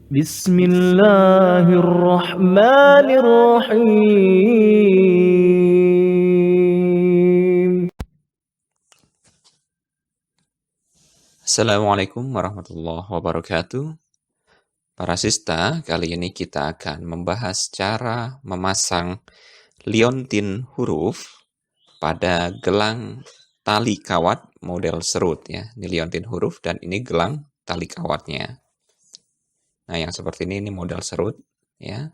Bismillahirrahmanirrahim. Assalamualaikum warahmatullahi wabarakatuh. Para sista, kali ini kita akan membahas cara memasang liontin huruf pada gelang tali kawat model serut ya. Ini liontin huruf dan ini gelang tali kawatnya. Nah, yang seperti ini model serut ya.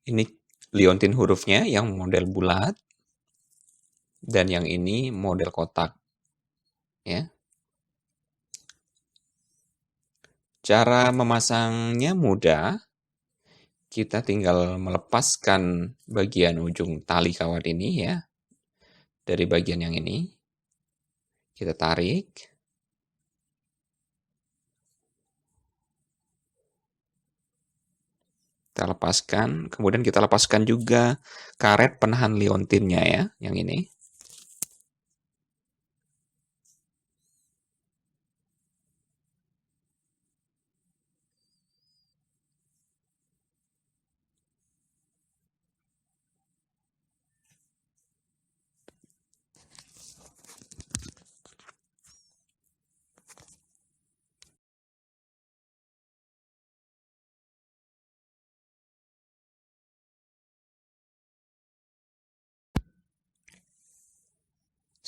Ini liontin hurufnya yang model bulat dan yang ini model kotak ya. Cara memasangnya mudah. Kita tinggal melepaskan bagian ujung tali kawat ini ya. Dari bagian yang ini. Kita tarik. Kita lepaskan. Kemudian kita lepaskan juga karet penahan liontinnya ya. Yang ini.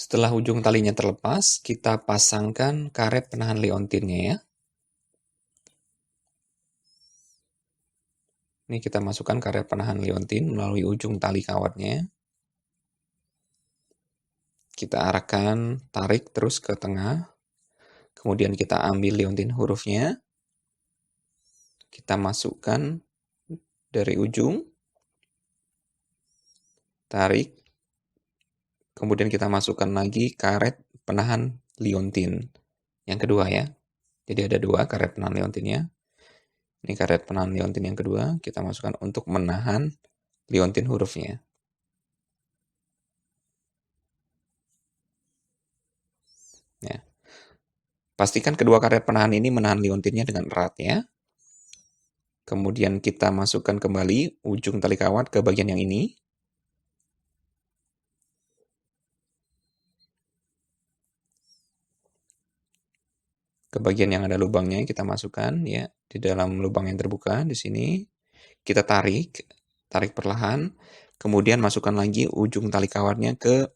Setelah ujung talinya terlepas, kita pasangkan karet penahan liontinnya ya. Ini kita masukkan karet penahan liontin melalui ujung tali kawatnya. Kita arahkan, tarik terus ke tengah. Kemudian kita ambil liontin hurufnya. Kita masukkan dari ujung. Tarik. Kemudian kita masukkan lagi karet penahan liontin. Yang kedua ya. Jadi ada dua karet penahan liontinnya. Ini karet penahan liontin yang kedua. Kita masukkan untuk menahan liontin hurufnya. Ya. Pastikan kedua karet penahan ini menahan liontinnya dengan erat ya. Kemudian kita masukkan kembali ujung tali kawat ke bagian yang ini. Ke bagian yang ada lubangnya kita masukkan ya, di dalam lubang yang terbuka di sini. Kita tarik perlahan, kemudian masukkan lagi ujung tali kawatnya ke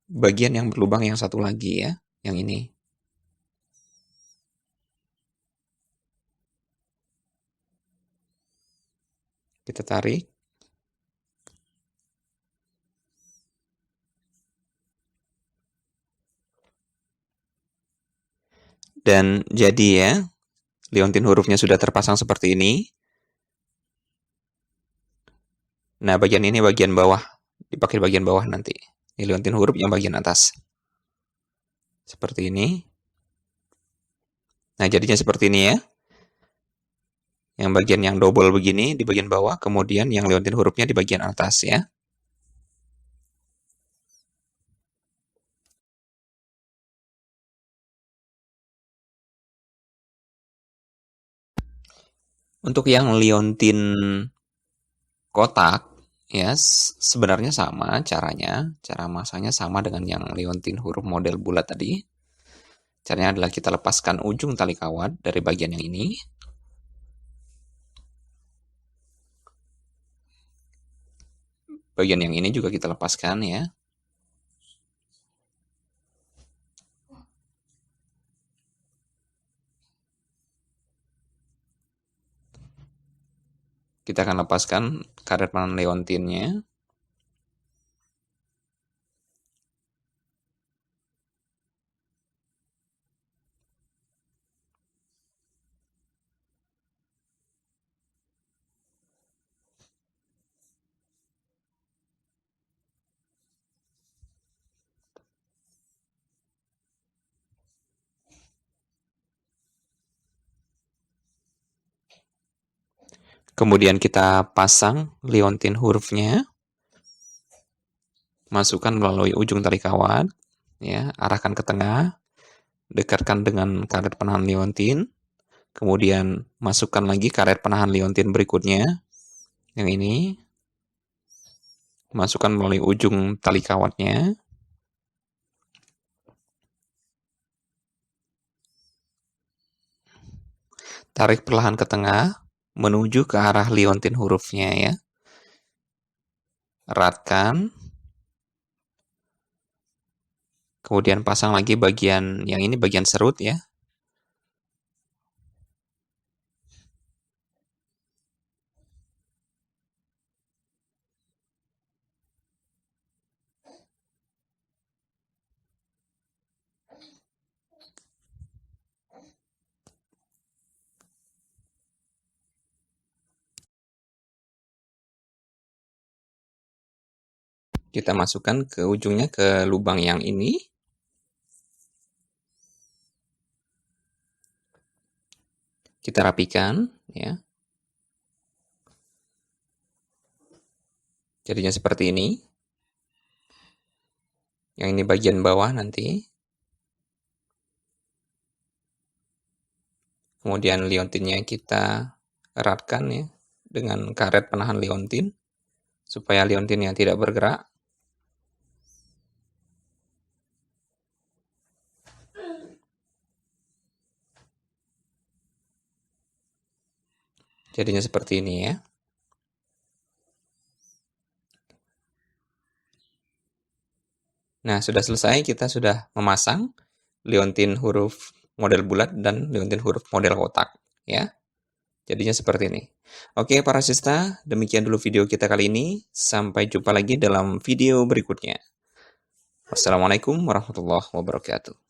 bagian yang berlubang yang satu lagi ya, yang ini. Kita tarik. Dan jadi ya, liontin hurufnya sudah terpasang seperti ini. Nah, bagian ini bagian bawah. Dipakai bagian bawah nanti. Ini liontin huruf yang bagian atas. Seperti ini. Nah, jadinya seperti ini ya. Yang bagian yang double begini di bagian bawah, kemudian yang liontin hurufnya di bagian atas ya. Untuk yang liontin kotak, ya sebenarnya sama caranya. Cara masangnya sama dengan yang liontin huruf model bulat tadi. Caranya adalah kita lepaskan ujung tali kawat dari bagian yang ini. Bagian yang ini juga kita lepaskan ya. Kita akan lepaskan karet penahan liontinnya. Kemudian kita pasang liontin hurufnya. Masukkan melalui ujung tali kawat. ya, arahkan ke tengah, dekatkan dengan karet penahan liontin, kemudian masukkan lagi karet penahan liontin berikutnya, yang ini, masukkan melalui ujung tali kawatnya, tarik perlahan ke tengah, menuju ke arah liontin hurufnya ya, eratkan, kemudian pasang lagi bagian yang ini, bagian serut ya. Kita masukkan ke ujungnya ke lubang yang ini. Kita rapikan ya. Jadinya seperti ini. Yang ini bagian bawah nanti. Kemudian liontinnya kita eratkan ya dengan karet penahan liontin supaya liontinnya tidak bergerak. Jadinya seperti ini ya. Nah, sudah selesai, kita sudah memasang liontin huruf model bulat dan liontin huruf model kotak ya. Jadinya seperti ini. Oke, para siswa, demikian dulu video kita kali ini. Sampai jumpa lagi dalam video berikutnya. Wassalamualaikum warahmatullahi wabarakatuh.